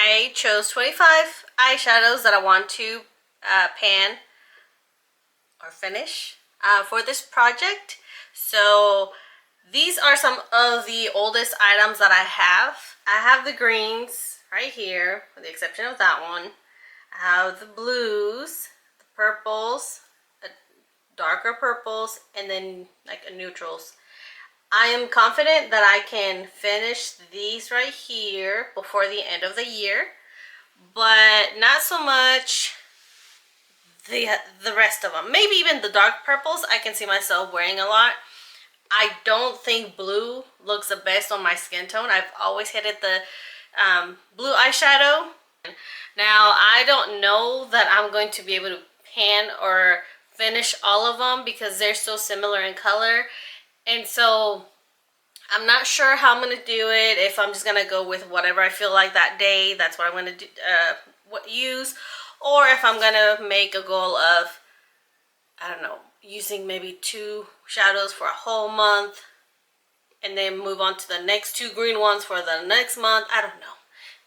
I chose 25 eyeshadows that I want to pan or finish for this project. So these are some of the oldest items that I have. I have the greens right here, with the exception of that one. I have the blues, the purples, darker purples, and then like a neutrals. I am confident that I can finish these right here before the end of the year, but not so much the rest of them. Maybe even the dark purples I can see myself wearing a lot. I don't think blue looks the best on my skin tone. I've always hated the blue eyeshadow. Now, I don't know that I'm going to be able to pan or finish all of them because they're so similar in color. And so I'm not sure how I'm going to do it. If I'm just going to go with whatever I feel like that day, that's what I'm going to do, use. Or if I'm going to make a goal of, I don't know, using maybe 2 shadows for a whole month. And then move on to the next 2 green ones for the next month. I don't know.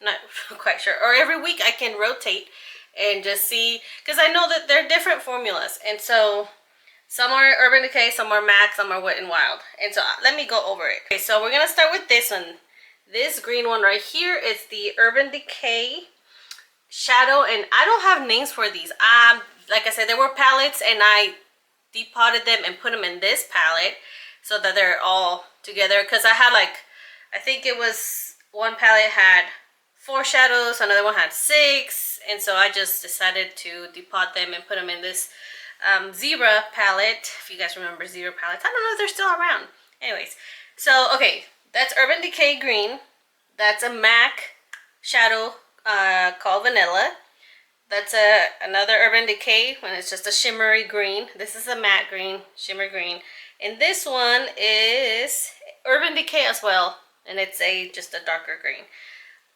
Not quite sure. Or every week I can rotate and just see, because I know that they're different formulas, and so some are Urban Decay, some are MAC, some are Wet n Wild. And so let me go over it. Okay, so we're gonna start with this one. This green one right here is the Urban Decay shadow, and I don't have names for these. Like I said, there were palettes and I depotted them and put them in this palette so that they're all together, because I had like, I think it was one palette had 4 shadows, another one had 6, and so I just decided to depot them and put them in this zebra palette. If you guys remember zebra palettes, I don't know if they're still around. Anyways, so okay, that's Urban Decay green. That's a MAC shadow called Vanilla. That's another Urban Decay when it's just a shimmery green. This is a matte green, shimmer green. And this one is Urban Decay as well, and it's just a darker green.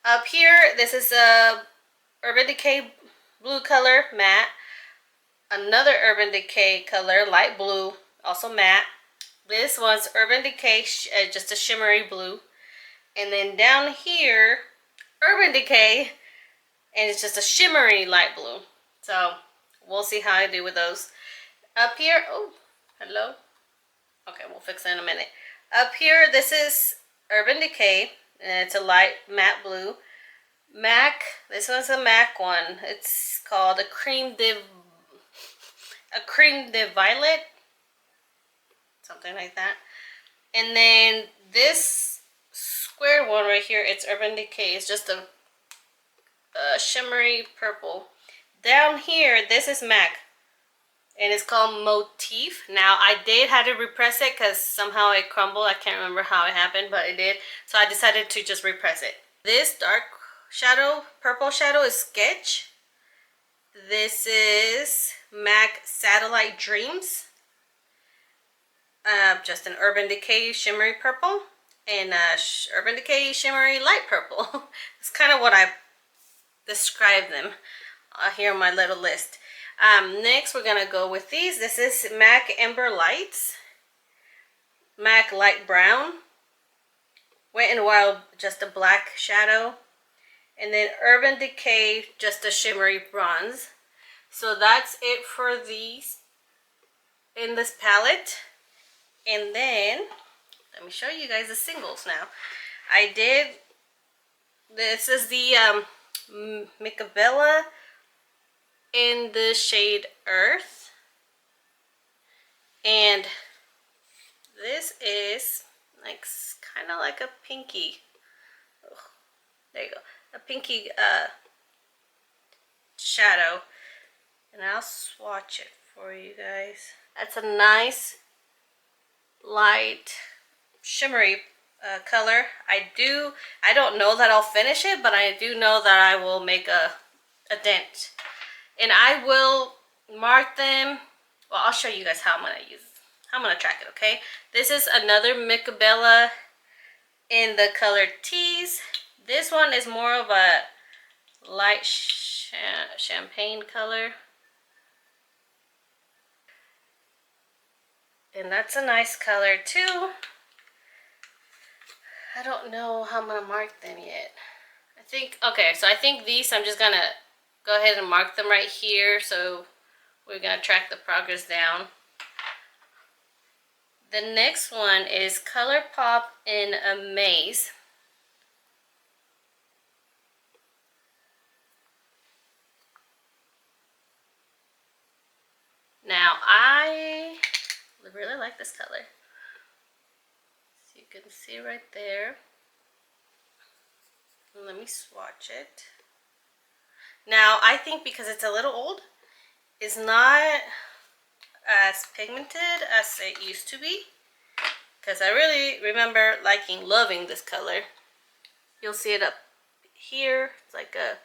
Up here, this is a Urban Decay blue color, matte. Another Urban Decay color, light blue, also matte. This one's Urban Decay, just a shimmery blue. And then down here, Urban Decay, and it's just a shimmery light blue. So we'll see how I do with those. Up here, oh, hello. Okay, we'll fix it in a minute. Up here, this is Urban Decay, and it's a light matte blue. MAC, this one's a MAC one. It's called a Cream de Violet, something like that. And then this square one right here, it's Urban Decay. It's just a shimmery purple. Down here, this is MAC, and it's called Motif. Now, I did have to repress it because somehow it crumbled. I can't remember how it happened, but it did. So I decided to just repress it. This dark shadow, purple shadow, is Sketch. This is MAC Satellite Dreams. Just an Urban Decay shimmery purple, and Urban Decay shimmery light purple. It's kind of what I describe them here on my little list. Next, we're gonna go with these. This is MAC Ember Lights, MAC Light Brown, Wet n Wild, just a black shadow, and then Urban Decay, just a shimmery bronze. So that's it for these in this palette. And then let me show you guys the singles now. This is the Makeuplover in the shade Earth, and this is like kind of like a pinky, there you go, a pinky shadow, and I'll swatch it for you guys. That's a nice light shimmery color. I don't know that I'll finish it, but I do know that I will make a dent, and I will mark them. Well, I'll show you guys how I'm gonna track it. Okay, this is another Makeuplover in the color Tease. This one is more of a light champagne color, and that's a nice color too. I don't know how I'm gonna mark them yet. I I think these, I'm just gonna go ahead and mark them right here, so we're gonna track the progress down. The next one is ColourPop in Amaze. Now I really like this color. So you can see right there. Let me swatch it. Now I think because it's a little old, it's not as pigmented as it used to be. Because I really remember loving this color. You'll see it up here. It's like a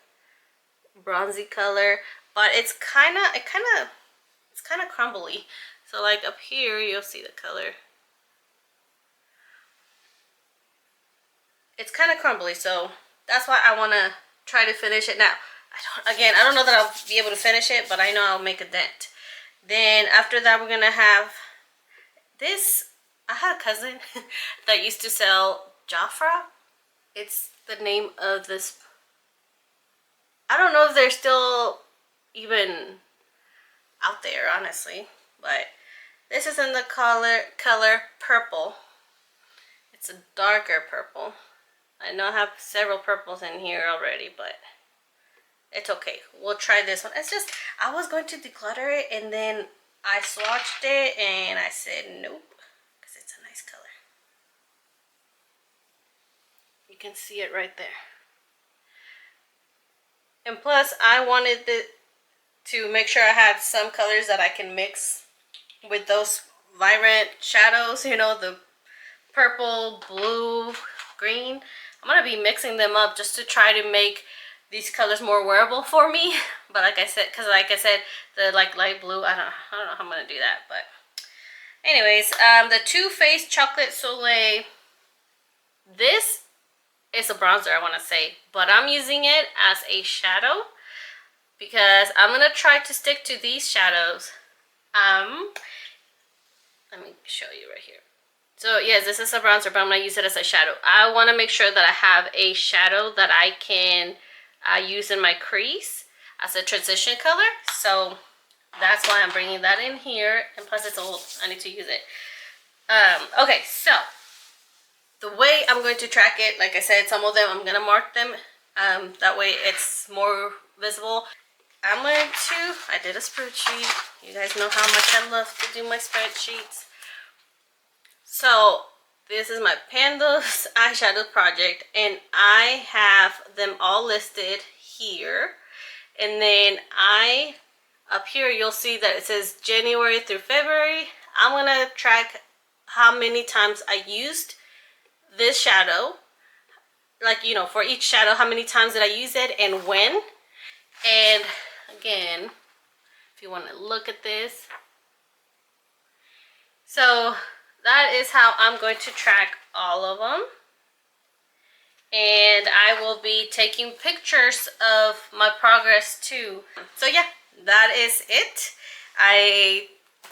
bronzy color, but it's kind of crumbly. So like up here, you'll see the color. It's kind of crumbly, so that's why I want to try to finish it now. I don't know that I'll be able to finish it, but I know I'll make a dent. Then after that, we're gonna have this. I had a cousin that used to sell Jafra. It's the name of this. I don't know if they're still even out there, honestly, but this is in the color purple. It's a darker purple. I know I have several purples in here already, but it's okay. We'll try this one. It's just, I was going to declutter it, and then I swatched it, and I said nope, because it's a nice color. You can see it right there. And plus, I wanted to make sure I had some colors that I can mix with those vibrant shadows, you know, the purple, blue, green. I'm going to be mixing them up just to try to make these colors more wearable for me. But like I said, the light blue, I don't know how I'm going to do that. But anyways, the Too Faced Chocolate Soleil. This is a bronzer, I want to say, but I'm using it as a shadow because I'm going to try to stick to these shadows. Let me show you right here. So yes, this is a bronzer, but I'm going to use it as a shadow. I want to make sure that I have a shadow that I can use in my crease as a transition color. So that's why I'm bringing that in here. And plus it's old, I need to use it. Okay, so the way I'm going to track it, like I said, some of them I'm going to mark them. That way it's more visible. I did a spreadsheet. You guys know how much I love to do my spreadsheets. So this is my Panthos eyeshadow project, and I have them all listed here. And then up here you'll see that it says January through February. I'm gonna track how many times I used this shadow, like, you know, for each shadow, how many times did I use it and when. And again, if you want to look at this, so that is how I'm going to track all of them. And I will be taking pictures of my progress too. So yeah, that is it. I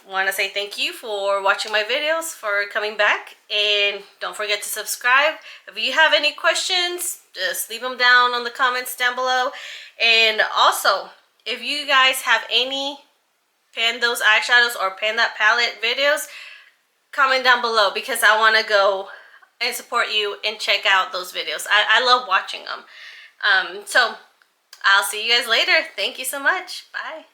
want to say thank you for watching my videos, for coming back, and don't forget to subscribe. If you have any questions, just leave them down on the comments down below. And also, if you guys have any Panthoseeyeshadows eyeshadows or Panthatpalette videos, comment down below, because I want to go and support you and check out those videos. I love watching them. So I'll see you guys later. Thank you so much. Bye.